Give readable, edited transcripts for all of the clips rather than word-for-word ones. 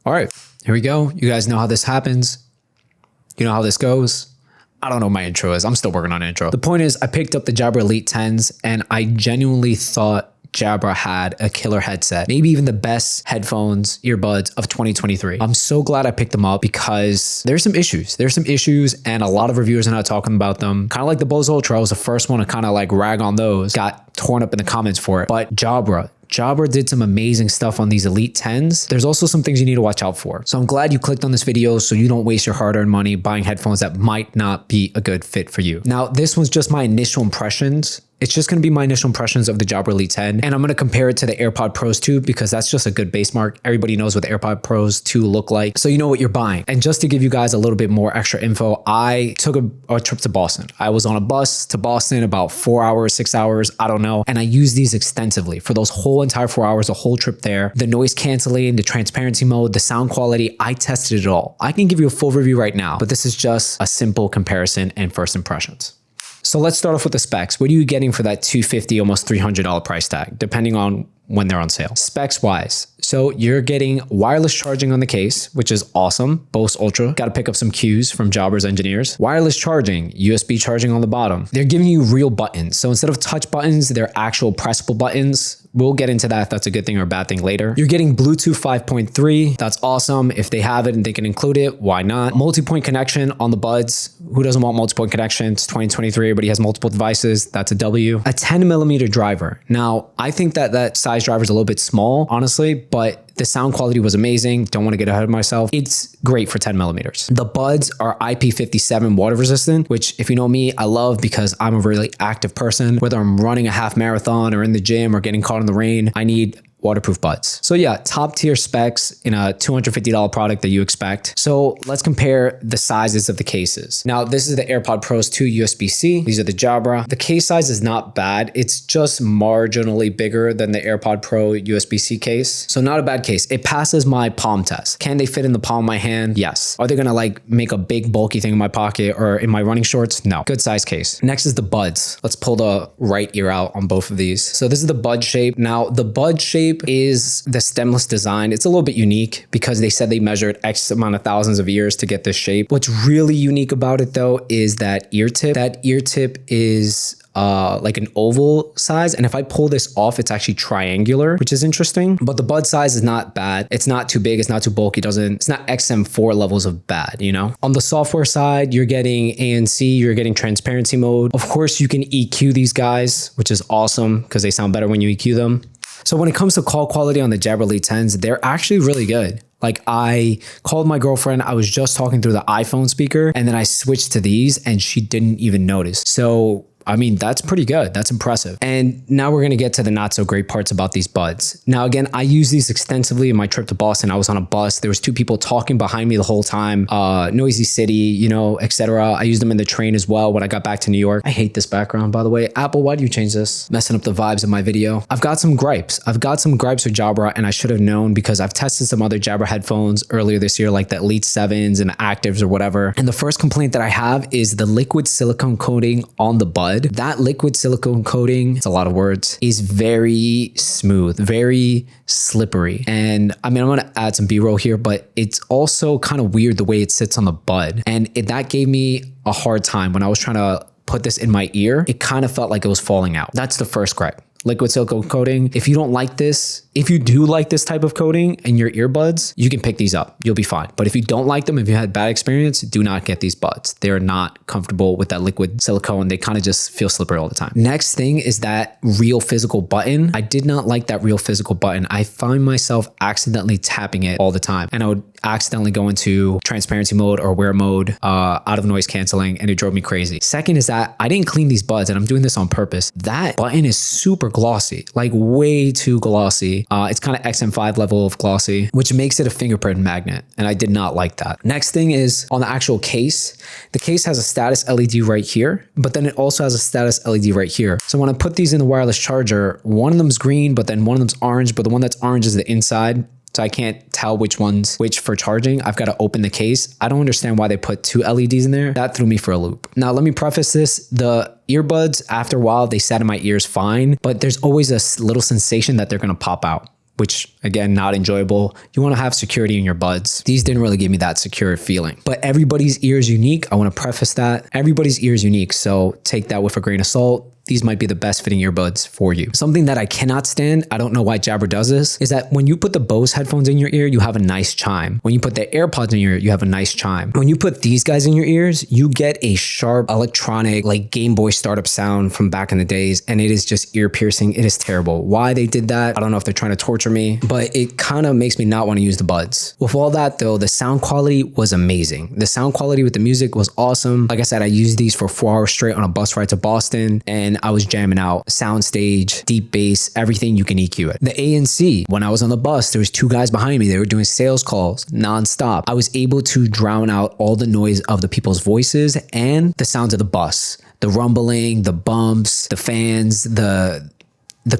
All right, here we go. You guys know how this happens. You know how this goes. I don't know what my intro is. I'm still working on intro. The point is I picked up the Jabra Elite 10s and I genuinely thought Jabra had a killer headset, maybe even the best headphones, earbuds of 2023. I'm so glad I picked them up because there's some issues. There's some issues and a lot of reviewers are not talking about them. Kind of like the Bose Ultra, I was the first one to kind of like rag on those, got torn up in the comments for it. But Jabra did some amazing stuff on these Elite 10s. There's also some things you need to watch out for. So I'm glad you clicked on this video so you don't waste your hard-earned money buying headphones that might not be a good fit for you. Now, this one's just my initial impressions. It's just going to be my initial impressions of the Jabra Elite 10. And I'm going to compare it to the AirPod Pros 2 because that's just a good benchmark. Everybody knows what the AirPod Pros 2 look like. So you know what you're buying. And just to give you guys a little bit more extra info, I took a trip to Boston. I was on a bus to Boston about 4 hours, 6 hours, I don't know. And I used these extensively for those whole entire 4 hours, the whole trip there. The noise canceling, the transparency mode, the sound quality, I tested it all. I can give you a full review right now, but this is just a simple comparison and first impressions. So let's start off with the specs. What are you getting for that $250, almost $300 price tag, depending on when they're on sale? Specs wise, so you're getting wireless charging on the case, which is awesome. Bose Ultra, got to pick up some cues from Jabra's engineers. Wireless charging, USB charging on the bottom. They're giving you real buttons. So instead of touch buttons, they're actual pressable buttons. We'll get into that if that's a good thing or a bad thing later. You're getting Bluetooth 5.3. That's awesome. If they have it and they can include it, why not? Multi-point connection on the buds. Who doesn't want multi-point connection? It's 2023. Everybody has multiple devices. That's a W. A 10 millimeter driver. Now, I think that size driver is a little bit small, honestly, but the sound quality was amazing. Don't want to get ahead of myself. It's great for 10 millimeters. The buds are IP57 water resistant, which if you know me, I love because I'm a really active person. Whether I'm running a half marathon or in the gym or getting caught in the rain, I need waterproof buds. So yeah, top tier specs in a $250 product that you expect. So let's compare the sizes of the cases. Now, this is the AirPod Pros 2 USB-C. These are the Jabra. The case size is not bad. It's just marginally bigger than the AirPod Pro USB-C case. So not a bad case. It passes my palm test. Can they fit in the palm of my hand? Yes. Are they gonna like make a big bulky thing in my pocket or in my running shorts? No. Good size case. Next is the buds. Let's pull the right ear out on both of these. So this is the bud shape. Now the bud shape is the stemless design. It's a little bit unique because they said they measured X amount of thousands of years to get this shape. What's really unique about it though is that ear tip. That ear tip is like an oval size, and if I pull this off, it's actually triangular, which is interesting. But the bud size is not bad. It's not too big, it's not too bulky, it's not XM4 levels of bad, you know? On the software side, you're getting ANC, you're getting transparency mode. Of course, you can EQ these guys, which is awesome because they sound better when you EQ them. So when it comes to call quality on the Jabra Elite 10s, they're actually really good. Like I called my girlfriend, I was just talking through the iPhone speaker and then I switched to these and she didn't even notice. So I mean, that's pretty good. That's impressive. And now we're going to get to the not so great parts about these buds. Now, again, I use these extensively in my trip to Boston. I was on a bus. There was two people talking behind me the whole time. Noisy city, you know, etc. I used them in the train as well when I got back to New York. I hate this background, by the way. Apple, why do you change this? Messing up the vibes of my video. I've got some gripes. I've got some gripes with Jabra and I should have known because I've tested some other Jabra headphones earlier this year, like the Elite 7s and Actives or whatever. And the first complaint that I have is the liquid silicone coating on the bud. That liquid silicone coating, it's a lot of words, is very smooth, very slippery. And I mean, I'm going to add some B-roll here, but it's also kind of weird the way it sits on the bud. And that gave me a hard time when I was trying to put this in my ear. It kind of felt like it was falling out. That's the first gripe. Liquid silicone coating. If you don't like this, if you do like this type of coating in your earbuds, you can pick these up. You'll be fine. But if you don't like them, if you had bad experience, do not get these buds. They're not comfortable with that liquid silicone. They kind of just feel slippery all the time. Next thing is that real physical button. I did not like that real physical button. I find myself accidentally tapping it all the time. And I would accidentally go into transparency mode or wear mode, out of noise canceling, and it drove me crazy. Second is that I didn't clean these buds and I'm doing this on purpose. That button is super glossy, like way too glossy. It's kind of XM5 level of glossy, which makes it a fingerprint magnet. And I did not like that. Next thing is on the actual case. The case has a status LED right here, but then it also has a status LED right here. So when I put these in the wireless charger, one of them's green, but then one of them's orange, but the one that's orange is the inside. So I can't tell which one's which for charging. I've got to open the case. I don't understand why they put two LEDs in there. That threw me for a loop. Now, let me preface this. The earbuds, after a while, they sat in my ears fine, but there's always a little sensation that they're going to pop out. which again, not enjoyable. You want to have security in your buds. These didn't really give me that secure feeling. But everybody's ear is unique. I want to preface that. Everybody's ear is unique, so take that with a grain of salt. These might be the best fitting earbuds for you. Something that I cannot stand, I don't know why Jabra does this, is that when you put the Bose headphones in your ear, you have a nice chime. When you put the AirPods in your ear, you have a nice chime. When you put these guys in your ears, you get a sharp electronic, like Game Boy startup sound from back in the days, and it is just ear piercing. It is terrible. Why they did that, I don't know if they're trying to torture me, but it kind of makes me not want to use the buds. With all that though, the sound quality was amazing. The sound quality with the music was awesome. Like I said, I used these for 4 hours straight on a bus ride to Boston, and I was jamming out. Soundstage, deep bass, everything you can EQ it. The ANC, when I was on the bus, there was 2 guys behind me. They were doing sales calls nonstop. I was able to drown out all the noise of the people's voices and the sounds of the bus. The rumbling, the bumps, the fans, the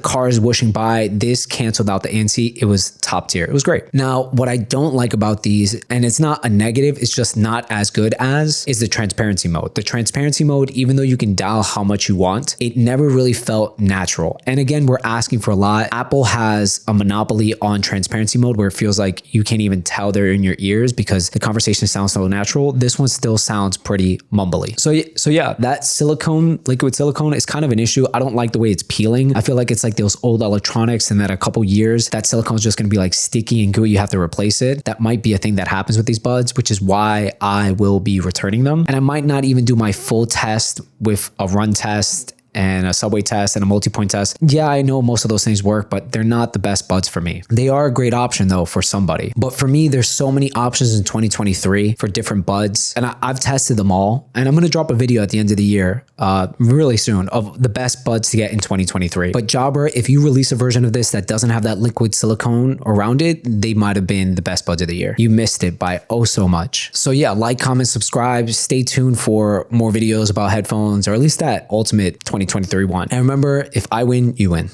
cars whooshing by. This canceled out the ANC. It was top tier. It was great. Now, what I don't like about these, and it's not a negative, it's just not as good as, is the transparency mode. The transparency mode, even though you can dial how much you want, it never really felt natural. And again, we're asking for a lot. Apple has a monopoly on transparency mode where it feels like you can't even tell they're in your ears because the conversation sounds so natural. This one still sounds pretty mumbly. So yeah, that silicone, liquid silicone is kind of an issue. I don't like the way it's peeling. I feel like it's like those old electronics, and that a couple years that silicone is just going to be like sticky and gooey. You have to replace it. That might be a thing that happens with these buds, which is why I will be returning them. And I might not even do my full test with a run test and a subway test and a multi-point test. Yeah, I know most of those things work, but they're not the best buds for me. They are a great option though for somebody. But for me, there's so many options in 2023 for different buds, and I've tested them all. And I'm going to drop a video at the end of the year really soon of the best buds to get in 2023. But Jabra, if you release a version of this that doesn't have that liquid silicone around it, they might have been the best buds of the year. You missed it by oh so much. So yeah, like, comment, subscribe. Stay tuned for more videos about headphones, or at least that ultimate 2023 one. And remember, if I win, you win.